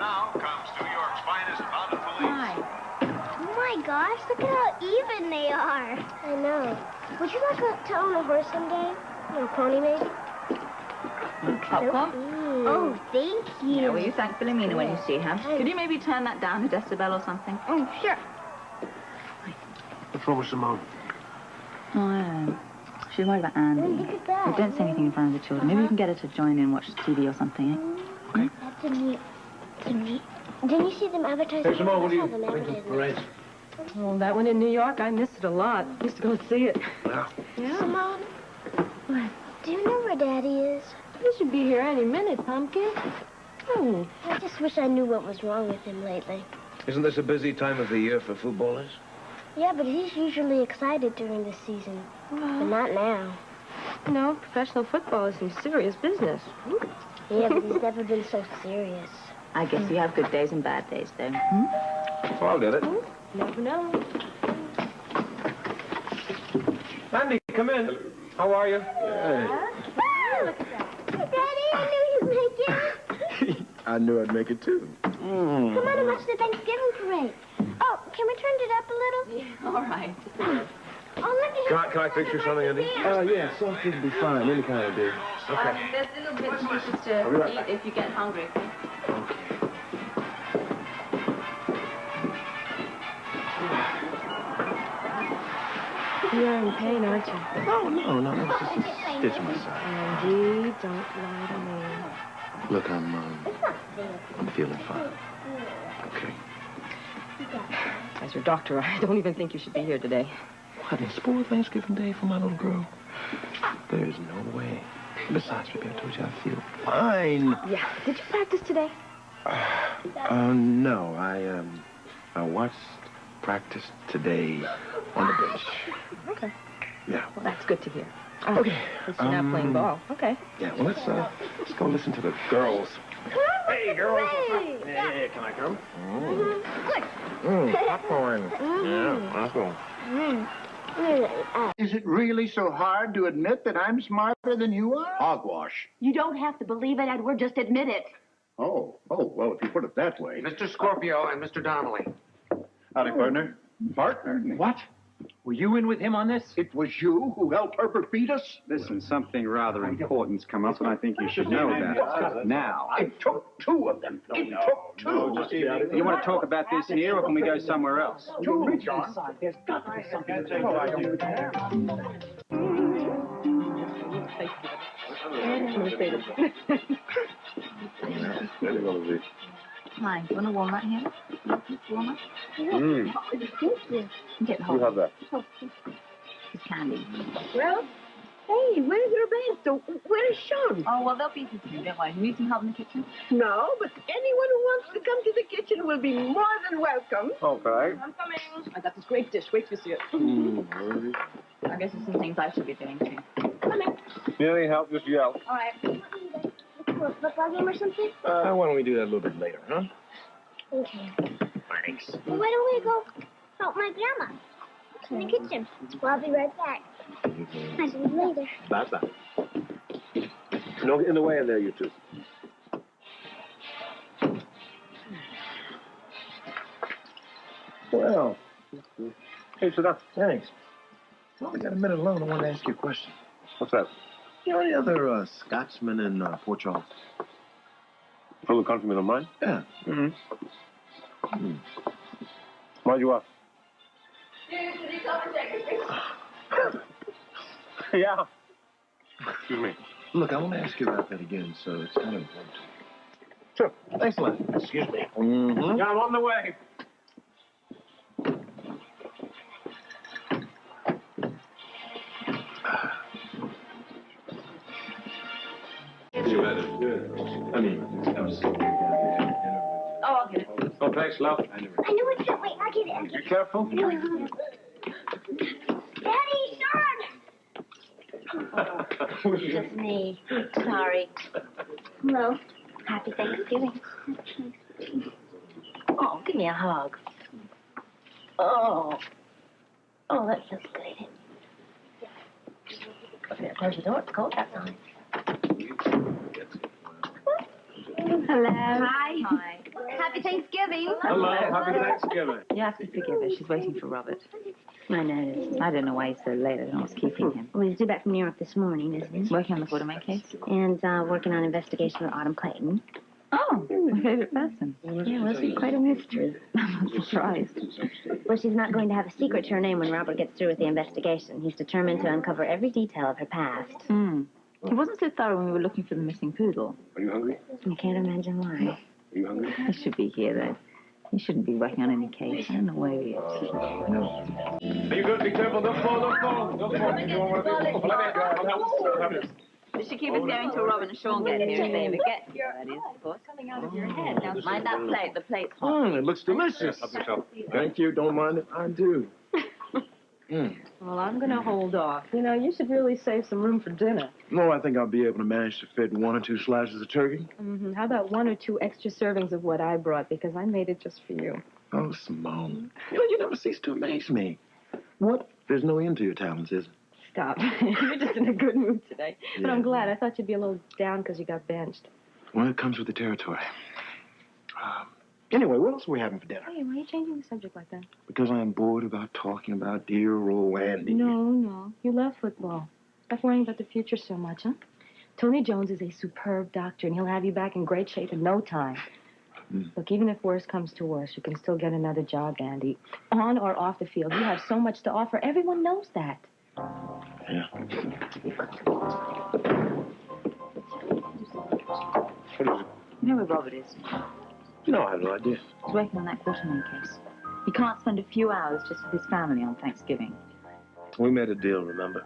now comes New York's finest mounted police. Oh my gosh, look at how even they are. I know. Would you like to own a horse someday? Or a pony, maybe? Popcorn? Oh, thank you. Yeah, will you thank Philomena when you see her? Could you maybe turn that down a decibel or something? Oh, sure. What's wrong with Simone? Oh, I don't know. She's worried about Andy. Look at that. But don't say anything in front of the children. Maybe you can get her to join in and watch TV or something, eh? Okay. That's a neat. Didn't you see them advertising? Hey, Simone, what do you them think of parades? Well, that one in New York, I missed it a lot. Used to go see it. Yeah. Yeah. Simone, what? Do you know where Daddy is? He should be here any minute, Pumpkin. Oh. I just wish I knew what was wrong with him lately. Isn't this a busy time of the year for footballers? Yeah, but he's usually excited during the season. But not now. No, professional football is some serious business. Yeah, but he's never been so serious. I guess you have good days and bad days, though. Well, I'll get it. Never know. Andy, come in. How are you? Hey. Look at that. Daddy, I knew you'd make it. I knew I'd make it, too. Come on and watch the Thanksgiving parade. Oh, can we turn it up a little? Yeah, all right. Oh, look at Can I fix you something, Andy? Yeah, something would be fine. Any kind of day. Okay. There's little bits and pieces to eat if you get hungry. Okay. You're in pain, aren't you? No. It's just a stitch in my side. Andy, don't lie to me. Look, I'm feeling fine. Okay. As your doctor, I don't even think you should be here today. What, it's spoil Thanksgiving Day for my little girl? There's no way. Besides, baby, I told you I feel fine. Yeah. Did you practice today? No. I watched practice today on the bench. Okay. Yeah. Well, that's good to hear. Okay. Since you're not playing ball. Okay. Yeah, well, let's go listen to the girls. Hey, girls. Hey, can I come? Popcorn. Yeah, popcorn. Is it really so hard to admit that I'm smarter than you are? Hogwash. You don't have to believe it, Edward. Just admit it. Oh, well, if you put it that way. Mr. Scorpio and Mr. Donnelly. Howdy, partner. Partner? What? Were you in with him on this? It was you who helped Herbert beat us? Listen, something rather important's come up, and I think you should know that. Now. It took two of them. It took two. You want to talk about this here, or can we go somewhere else? Two, John. There's got to be something to Hi, do you want a walnut here? Walnut? Get You have that. It's candy. Well, hey, where's Roberto? Where's Sean? Oh, well, they'll be here soon. Don't worry. You need some help in the kitchen? No, but anyone who wants to come to the kitchen will be more than welcome. Okay. I'm coming. I got this great dish. Wait till you see it. I guess there's some things I should be doing, too. Come in. You need any help, just yell. All right. For a football game or something? Why don't we do that a little bit later, huh? Okay. Thanks. Well, why don't we go help my grandma in the kitchen? Well, I'll be right back. I'll see you later. Bye-bye. No, get in the way in there, you two. Well. Hey, sit down. Thanks. Well, we got a minute alone. I want to ask you a question. What's that? You know any other Scotsmen in Port Charles? From the countrymen of mine? Yeah. Why'd you ask? Yeah. Excuse me. Look, I want to ask you about that again, so it's kind of important. Sure. Thanks a lot. Excuse me. Yeah, I'm on the way. You had it good. I mean, that was so big. Oh, I'll get it. Oh, thanks, love. I know it's not. Wait, I'll get it. Be careful. Daddy, Sean! Just me. Sorry. Hello. Happy Thanksgiving. Oh, give me a hug. Oh. Oh, that feels good. Okay, close the door. It's cold outside. Hello. Hi. Hi. Happy Thanksgiving. Hello, happy Thanksgiving. You have to forgive her. She's waiting for Robert. I know. I don't know why he's so late. I don't know what's keeping him. Well, he's due back from New York this morning, isn't he? Working on the Quartermain case? And working on investigation of Autumn Clayton. Oh, my favorite person. Yeah, well, she's quite a mystery. I'm not surprised. Well, she's not going to have a secret to her name when Robert gets through with the investigation. He's determined to uncover every detail of her past. He wasn't so thorough when we were looking for the missing poodle. Are you hungry? I can't imagine why. Are you hungry? He should be here, though. He shouldn't be working on any case. I don't know where he is. Are you good? Be careful. Don't fall. Don't fall. Don't fall. You don't want to be... We should keep us going till Robin and Sean get here. If they ever get here, that is, of course. Coming out of your head. Now, mind that plate. The plate's hot. It looks delicious. Thank you. Don't mind it. I do. Well, I'm going to hold off. You know, you should really save some room for dinner. No, I think I'll be able to manage to fit 1 or 2 slices of turkey. How about 1 or 2 extra servings of what I brought, because I made it just for you. Oh, Simone. You never cease to amaze me. What? There's no end to your talents, is there? Stop. You're just in a good mood today. But Yeah. I'm glad. I thought you'd be a little down because you got benched. Well, it comes with the territory. Anyway, what else are we having for dinner? Hey, why are you changing the subject like that? Because I am bored about talking about dear old Andy. No. You love football. Stop worrying about the future so much, huh? Tony Jones is a superb doctor, and he'll have you back in great shape in no time. Look, even if worse comes to worse, you can still get another job, Andy. On or off the field, you have so much to offer. Everyone knows that. Yeah. What is it? You know where Robert is? No, I have no idea. He's working on that Quartermain case. He can't spend a few hours just with his family on Thanksgiving. We made a deal, remember?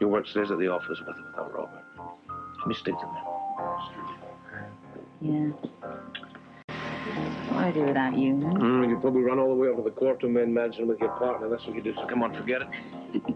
Your work stays at the office with or without Robert. Let me stick to that. Yeah. What do I do without you? You could probably run all the way over to the Quartermain mansion with your partner. That's what you do. So come on, forget it.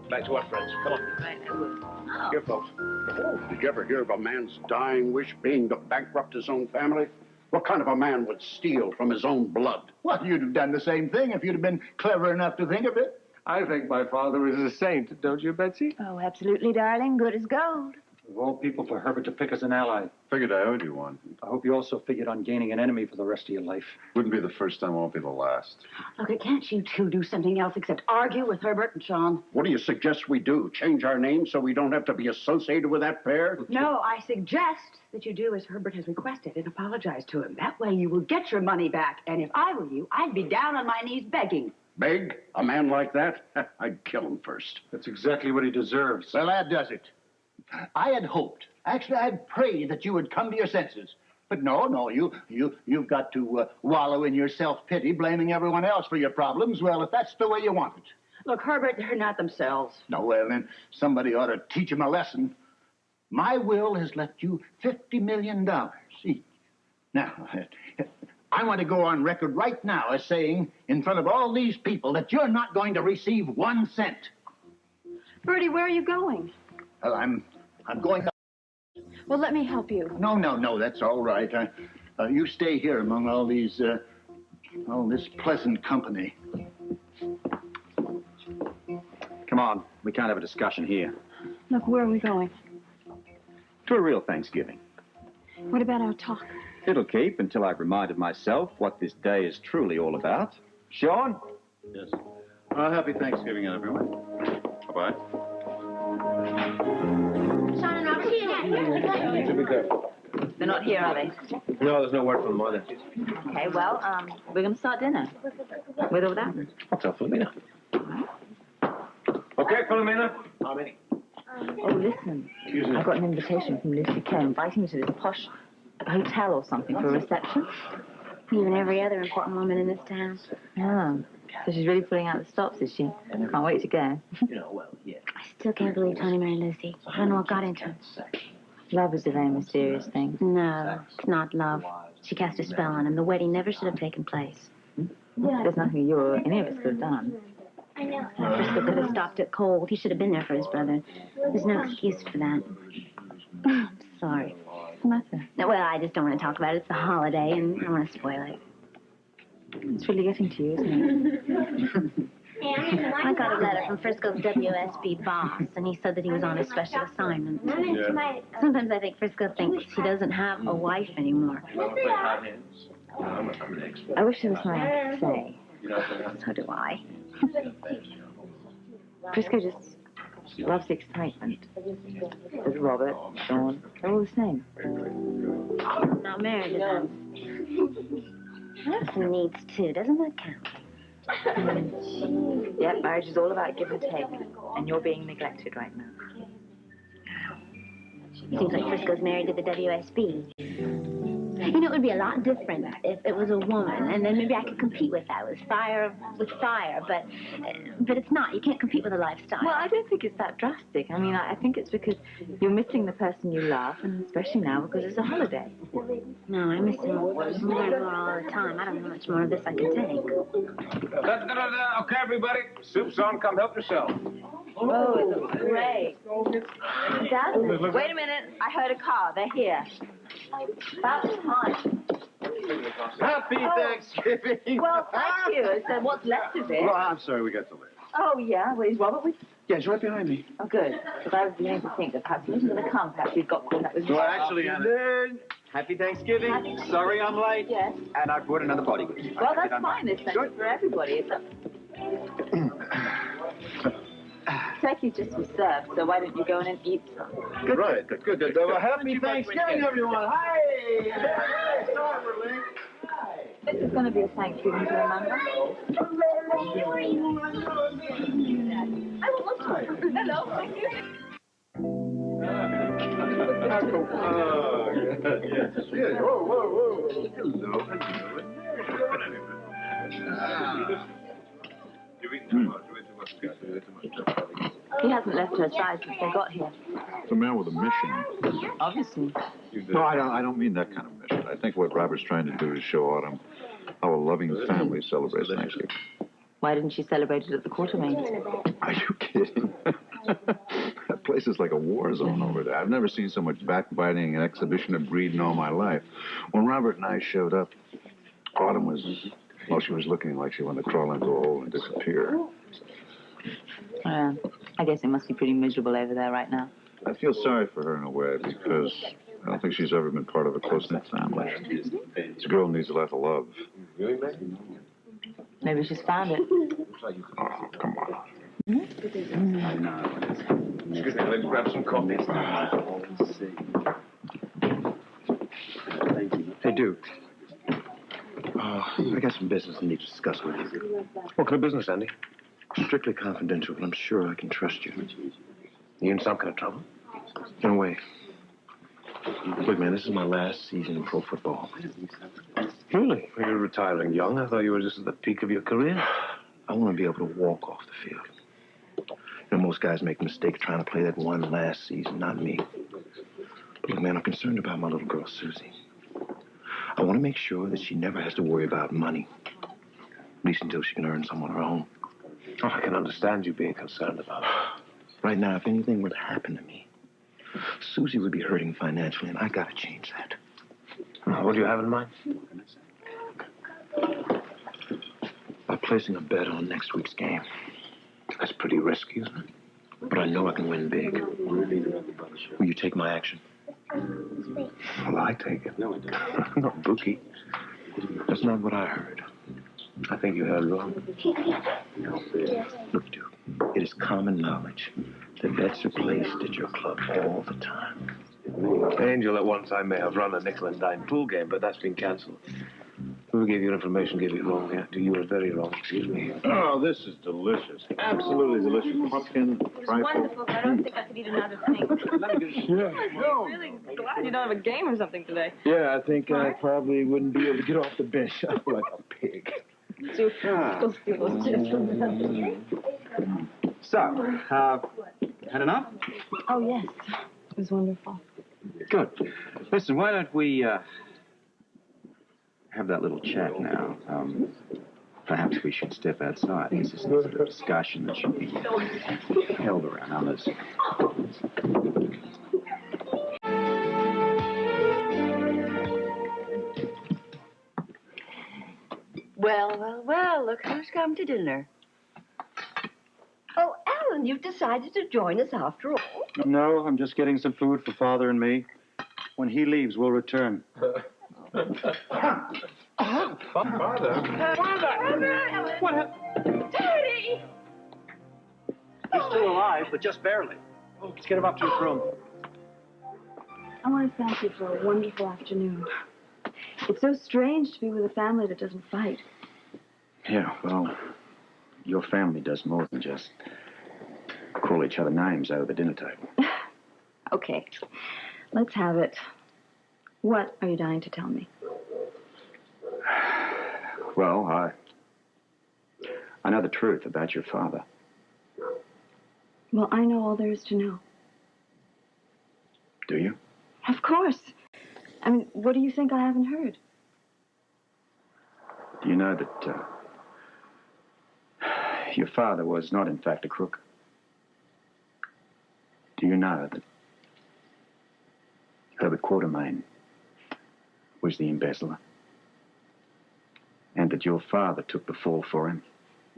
Back to our friends. Come on. Right, I will. Here, folks. Oh, did you ever hear of a man's dying wish being to bankrupt his own family? What kind of a man would steal from his own blood? Well, you'd have done the same thing if you'd have been clever enough to think of it. I think my father is a saint, don't you, Betsy? Oh, absolutely, darling. Good as gold. Of all people for Herbert to pick as an ally, Figured I owed you one. I hope you also figured on gaining an enemy for the rest of your life. Wouldn't be the first time, won't be the last. Look, can't you two do something else except argue with Herbert and Sean? What do you suggest we do? Change our name so we don't have to be associated with that pair? No, I suggest that you do as Herbert has requested and apologize to him. That way you will get your money back. And if I were you, I'd be down on my knees begging. Beg? A man like that? I'd kill him first. That's exactly what he deserves. Well, that does it. I had hoped. Actually, I'd prayed that you would come to your senses. But no, you've got to wallow in your self-pity, blaming everyone else for your problems. Well, if that's the way you want it. Look, Herbert, they're not themselves. No, well, then somebody ought to teach them a lesson. My will has left you $50 million each. Now, I want to go on record right now as saying, in front of all these people, that you're not going to receive 1 cent. Bertie, where are you going? Well, I'm going to... Well, let me help you. No, that's all right. You stay here among all these, all this pleasant company. Come on, we can't have a discussion here. Look, where are we going? To a real Thanksgiving. What about our talk? It'll keep until I've reminded myself what this day is truly all about. Sean? Yes. Happy Thanksgiving, everyone. Bye-bye. Sean and Robert, see you next. You should be careful. They're not here, are they? No, there's no word from Mother. Okay, well, we're going to start dinner. With or without? I'll tell Philomena. Okay, Philomena. How many? Oh, listen. Excuse me. I got an invitation from Lucy Kerr inviting me to this posh hotel or something for a reception. You and every other important woman in this town. Oh, so she's really pulling out the stops, is she? Can't wait to go. I still can't believe Tony married Lucy. I don't know what got into him. Love is a very mysterious thing. No, it's not love. She cast a spell on him. The wedding never should have taken place. There's nothing you or any of us could have done. I know. Frisco could have stopped it cold. He should have been there for his brother. There's no excuse for that. Sorry. What's the matter? No, well, I just don't want to talk about it. It's the holiday, and I don't want to spoil it. It's really getting to you, isn't it? I got a letter from Frisco's WSB boss, and he said that he was on a special assignment. Sometimes I think Frisco thinks he doesn't have a wife anymore. I'm an expert. I wish there was something I could say. So do I. Frisco just loves the excitement. There's Robert, Dawn, they're all the same. I'm not married to them. I have some needs, too. Doesn't that count? Yep, marriage is all about give and take, and you're being neglected right now. Seems like Frisco's married to the WSB. You know, it would be a lot different if it was a woman, and then maybe I could compete with that with fire, but it's not. You can't compete with a lifestyle. Well, I don't think it's that drastic. I mean, I think it's because you're missing the person you love, and especially now because it's a holiday. No, I miss him more and more all the time. I don't know how much more of this I can take. Okay, everybody. Soup's on. Come help yourself. Oh, it's great. Dad, wait a minute. I heard a car. They're here. About time. Happy Thanksgiving! Well, thank you. It's what's left of it. Well, I'm sorry we got delayed. Oh, yeah? Well, is Robert with you? Yeah, he's right behind me. Oh, good. Because I was beginning to think that perhaps he wasn't going to come. Perhaps he'd got caught up with Well, actually, Anna. Happy Thanksgiving. Sorry I'm late. Yes. And I brought another body with me. Well, that's fine. It's for everybody. It's turkey just was served, so why don't you go in and eat some? Good. Right. Good. Well, happy Thanksgiving, everyone. Hi! This is going to be a Thanksgiving to remember. Hello. Thank you. Yes. Whoa. Hello. He hasn't left her side since they got here. It's a man with a mission. Obviously. No, I don't mean that kind of mission. I think what Robert's trying to do is show Autumn how a loving family celebrates Thanksgiving. Why didn't she celebrate it at the Quartermaines? Are you kidding? That place is like a war zone over there. I've never seen so much backbiting and exhibition of greed in all my life. When Robert and I showed up, Autumn was, well, she was looking like she wanted to crawl into a hole and disappear. I guess it must be pretty miserable over there right now. I feel sorry for her in a way because I don't think she's ever been part of a close-knit family. This girl needs a lot of love. Maybe she's found it. Oh, come on. I know. Excuse me, let me grab some coffee. Hey, Duke. I got some business I need to discuss with you. What kind of business, Andy? Strictly confidential, but I'm sure I can trust you. You in some kind of trouble? No way. Look, man, this is my last season in pro football. Really? You're retiring young. I thought you were just at the peak of your career. I want to be able to walk off the field. You know, most guys make the mistake of trying to play that one last season, not me. But look, man, I'm concerned about my little girl, Susie. I want to make sure that she never has to worry about money. At least until she can earn some on her own. Oh, I can understand you being concerned about her. Right now, if anything were to happen to me, Susie would be hurting financially, and I got to change that. What do you have in mind? I'm placing a bet on next week's game. That's pretty risky, isn't it? But I know I can win big. Will you take my action? Well, I take it. I'm not bookie. That's not what I heard. I think you heard wrong. Look, Duke, it is common knowledge that bets are placed at your club all the time. Angel at one time may have run a nickel and dime pool game, but that's been cancelled. Whoever gave you information gave it wrong. Yeah, you were very wrong. Excuse me. Oh, this is delicious. Absolutely delicious. Pumpkin, trifle. Wonderful. I don't think I could eat another thing. Yeah. I'm really glad you don't have a game or something today. Yeah, I think I probably wouldn't be able to get off the bench like a pig. So, had enough? Oh, yes. It was wonderful. Good. Listen, why don't we, have that little chat now? Perhaps we should step outside. This is the sort of discussion that should be held around others. Well, look who's come to dinner. Oh, Alan, you've decided to join us after all. No, I'm just getting some food for Father and me. When he leaves, we'll return. Father? What happened? Teddy! He's still alive, but just barely. Let's get him up to his room. I want to thank you for a wonderful afternoon. It's so strange to be with a family that doesn't fight. Yeah, well, your family does more than just call each other names over the dinner table. Okay, let's have it. What are you dying to tell me? Well, I know the truth about your father. Well, I know all there is to know. Do you? Of course. I mean, what do you think I haven't heard? Do you know that your father was not, in fact, a crook? Do you know that Herbert Quatermain was the embezzler? And that your father took the fall for him?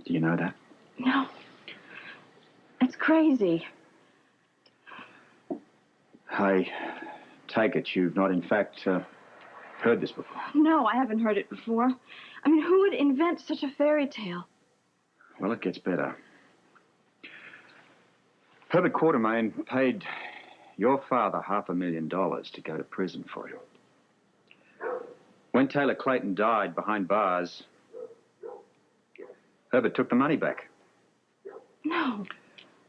Do you know that? No. It's crazy. I take it you've not, in fact, heard this before. No, I haven't heard it before. I mean, who would invent such a fairy tale? Well, it gets better. Herbert Quatermain paid your father $500,000 to go to prison for you. When Taylor Clayton died behind bars, Herbert took the money back. No.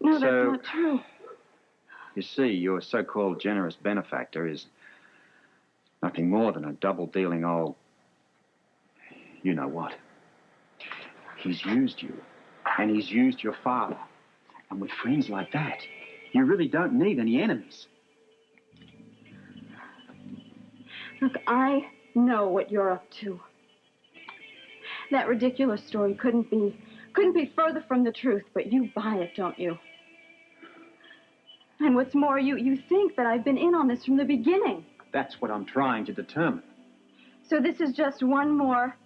No, that's not true. You see, your so-called generous benefactor is nothing more than a double-dealing old... you know what. He's used you, and he's used your father. And with friends like that, you really don't need any enemies. Look, I know what you're up to. That ridiculous story couldn't be further from the truth, but you buy it, don't you? And what's more, you think that I've been in on this from the beginning. That's what I'm trying to determine. So this is just one more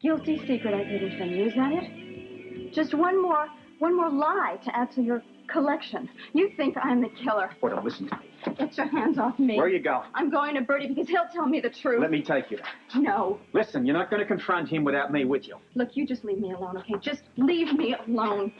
guilty secret I've hidden from you, is that it? Just one more lie to add to your collection. You think I'm the killer. Oh, don't listen to me. Get your hands off me. Where are you going? I'm going to Bertie because he'll tell me the truth. Let me take you. No. Listen, you're not going to confront him without me with you. Look, you just leave me alone, okay? Just leave me alone.